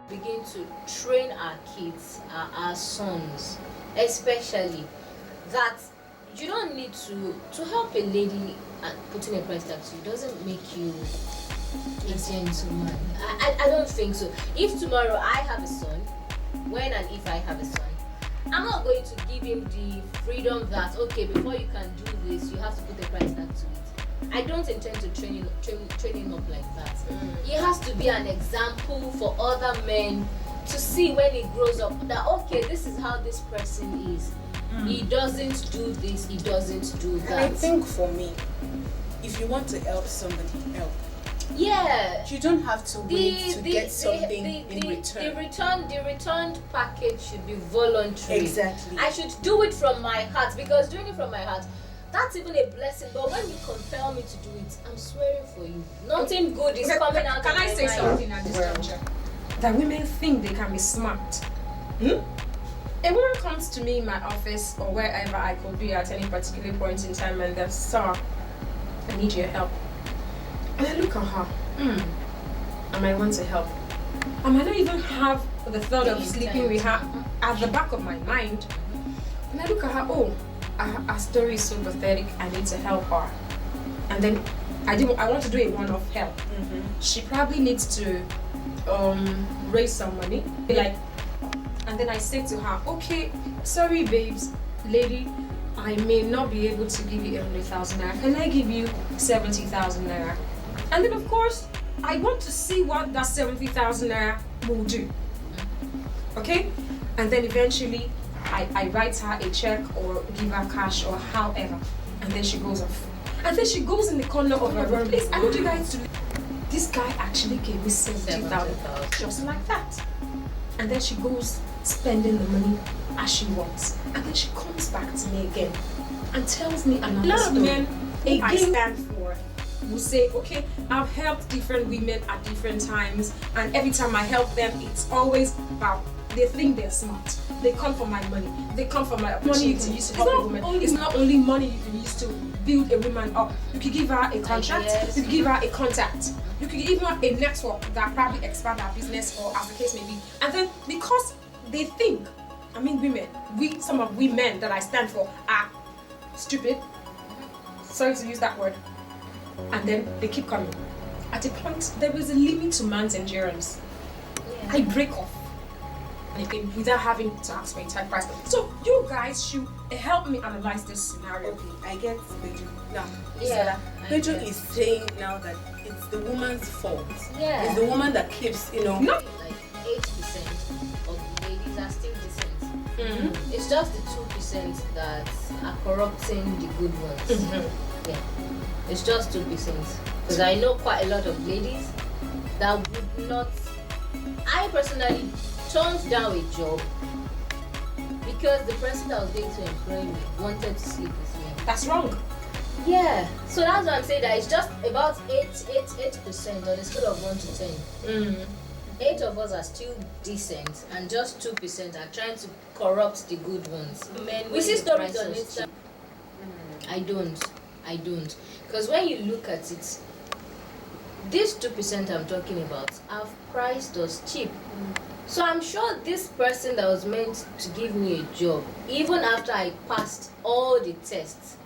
begin to train our kids, our sons, especially that you don't need to help a lady putting a price tag to you doesn't make you a gentleman. I don't think so. If tomorrow I have a son, when and if I have a son, I'm not going to give him the freedom that, okay, before you can do this, you have to put a price tag to it. I don't intend to train him up like that. He has to be an example for other men to see when he grows up that, okay, this is how this person is. He doesn't do this, he doesn't do that. And I think for me, if you want to help somebody, help. Yeah. You don't have to wait to get something in return. The returned package should be voluntary. Exactly. I should do it from my heart, because doing it from my heart, that's even a blessing. But when you compel me to do it, I'm swearing for you, nothing good is coming out of my mind. Can I say something at this juncture? That women think they can be smart. A woman comes to me in my office or wherever I could be at any particular point in time and they're, "Sir, I need your help." And I look at her, I might want to help. I might not even have the thought of sleeping with her at the back of my mind. And I look at her, her story is so pathetic, I need to help her. And then I want to do a one-off help. She probably needs to raise some money. And then I say to her, "Okay, sorry babes, lady, I may not be able to give you 100,000 naira. Can I give you 70,000 naira?" And then of course, I want to see what that 70,000 naira will do. Okay? And then eventually, I write her a check or give her cash or however. And then she goes off. And then she goes in the corner of her room. Please, I want you guys to... This guy actually gave me 70,000 just like that. And then she goes spending the money as she wants. And then she comes back to me again and tells me another story. Men I stand for will say, "Okay, I've helped different women at different times, and every time I help them, it's always about they think they're smart. They come for my money. They come for my money you can use to help a woman. It's not only money you can use to build a woman up. You can give her a contract. You can give her a contact. You can give her a network that probably expand her business or as the case may be. And then because they think, women, some of we men that I stand for are stupid. Sorry to use that word. And then they keep coming. At a point, there is a limit to man's endurance. Yeah. I break off. Without having to ask for a tight price. So you guys should help me analyze this scenario. Okay, I get Beju. Now, Beju is saying now that it's the woman's fault. Yeah. It's the woman that keeps, Not like 8% of the ladies are still decent. It's just the 2% that are corrupting the good ones. Yeah. It's just 2%. Because I know quite a lot of ladies that would not. I personally turned down a job because the person that was going to employ me wanted to sleep with me. That's wrong. Yeah. So that's why I'm saying that it's just about 8% on a scale of 1 to 10. 8 of us are still decent, and just 2% are trying to corrupt the good ones. We see stories on Instagram. I don't. Because when you look at it, this 2% I'm talking about have priced us cheap. So I'm sure this person that was meant to give me a job, even after I passed all the tests,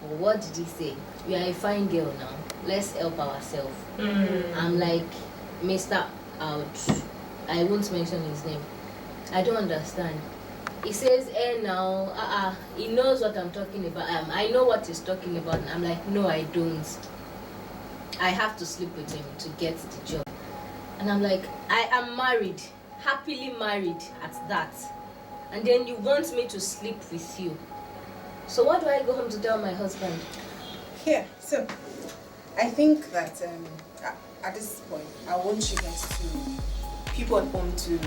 what did he say? "We are a fine girl now. Let's help ourselves." I'm like, Mr. Out. I won't mention his name. I don't understand. He says, now, he knows what I'm talking about. I know what he's talking about. And I'm like, no, I don't. I have to sleep with him to get the job. And I'm like, I am married, happily married at that. And then you want me to sleep with you. So what do I go home to tell my husband? Yeah, so I think that at this point, I want you guys people at home to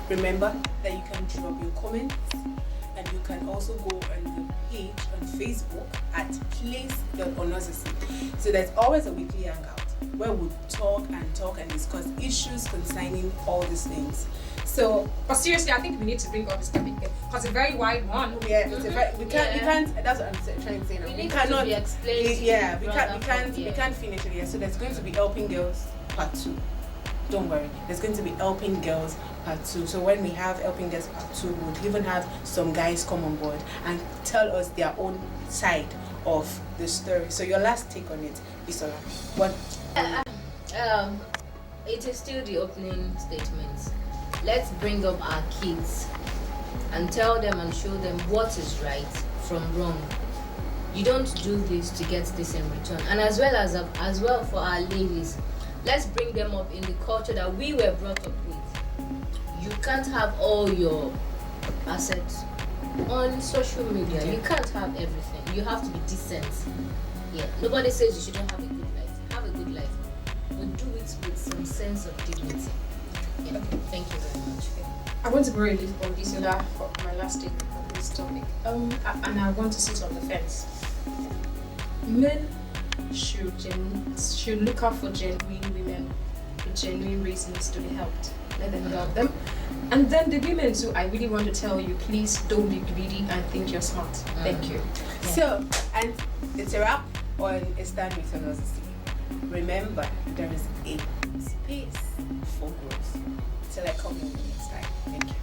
remember that you can drop your comments, and you can also go on the page on Facebook at place.onozasie. So there's always a weekly hangout where we talk and discuss issues concerning all these things. So, but seriously, I think we need to bring up this topic because it's a very wide one. Yeah, it's a very, we can't. That's what I'm trying to say now. We cannot be explained. We can't finish it here. So there's going to be helping girls part 2. don't worry. There's going to be Helping Girls Part 2. So when we have Helping Girls Part 2, we'll even have some guys come on board and tell us their own side of the story. So your last take on it, Bisola. What? It is still the opening statements. Let's bring up our kids and tell them and show them what is right from wrong. You don't do this to get this in return. And as well for our ladies, let's bring them up in the culture that we were brought up with. You can't have all your assets on social media. You can't have everything. You have to be decent. Yeah. Nobody says you shouldn't have a good life. Have a good life, but do it with some sense of dignity. Yeah. Okay. Thank you very much. I want to borrow a little from Bisola for my last take on this topic. And I want to sit on the fence. Men should look out for genuine women with genuine reasons to be helped. Let them help them. And then the women too, I really want to tell you, please don't be greedy and think you're smart. Thank you. Yeah. So, and it's a wrap on A Stand with Onozasie. Remember, there is a space for growth. Till I come in next time. Thank you.